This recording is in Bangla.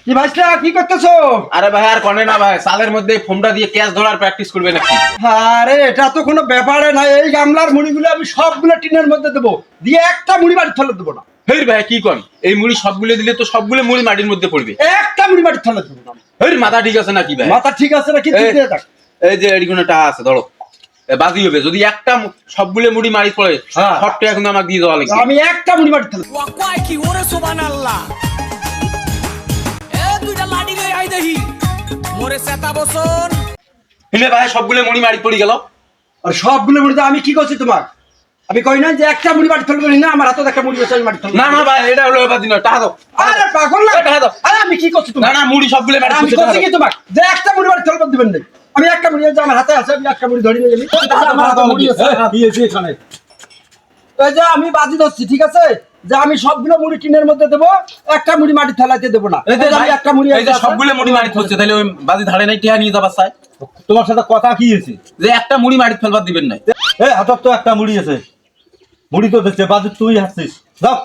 কি ভাইস্তা কি করতেছো? আরে ভাই আর কনে না ভাই, সালের মধ্যে ফোমটা দিয়ে ক্যাচ ধরার প্র্যাকটিস করবে নাকি? আরে এটা তো কোনো ব্যাপারে না, এই গামলার মুড়িগুলো আমি সবগুলো টিনের মধ্যে দেবো, দিয়ে একটা মুড়ি বাড়ি থলে দেবো না। হেই ভাই কি কন, এই মুড়ি সবগুলো দিলে তো সবগুলো মুড়ি মাটির মধ্যে পড়বে। একটা মুড়ি বাড়ি থলে দেবো না। হেই মাথা ঠিক আছে নাকি ভাই? মাথা ঠিক আছে নাকি? এই- দিয়ে দেখ। এই যে এদিকে টাকা আছে ধরো, বাজি হবে যদি একটা সবগুলো মুড়ি মারি পড়ে, হ্যাঁ। শর্টটা এখন আমাকে দিয়ে দেওয়া লাগবে। আমি একটা মুড়ি বাড়ি থলে ওয়াকাই কি ওরে সুবহানাল্লাহ এ দুইটা লাডি লই আই দেহি মোরে সেতা বসন হিলে ভাই সবগুলো মুড়ি মারি পড়ে গেল। আর সবগুলো মুড়ি তো আমি কি করছি তোমার? আমি কই না যে একটা মুড়ি বাড়ি থলে না, আমার হাতে একটা মুড়ি বসে আমি বাড়ি থলে। না না ভাই এটা হলো বাজি না, টাকা দাও। আরে পাগল না, টাকা দাও। আরে আমি কি করছি না তোমার? না মুড়ি সবগুলো মারি আমি করছি কি তোমার যে একটা মুড়ি বাড়ি থলে দিবেন না? আমি একটা মুড়ি যে আমার হাতে আছে, আমি একটা মুড়ি ধরি নিয়ে যাবি। আমার হাতে মুড়ি আছে। এখানে এই যে আমি বাজি ধরছি, ঠিক আছে, যে আমি সবগুলো মুড়ি টিনের মধ্যে দেবো, একটা মুড়ি মাটি থালাইতে দেবো না। এই যে এই যে আমি একটা মুড়ি এই যে সবগুলো মুড়ি মারি হচ্ছে, তাহলে ওই বাজি ধারে নাই টিয়া নিয়ে যাবার চাই। তোমার সাথে কথা কি হয়েছে? যে একটা মুড়ি মারি ফেলবার দিবেন নাই। হাতত তো একটা মুড়ি আছে, মুড়ি তো দিচ্ছে, বাজে তুই হাসছিস। যাও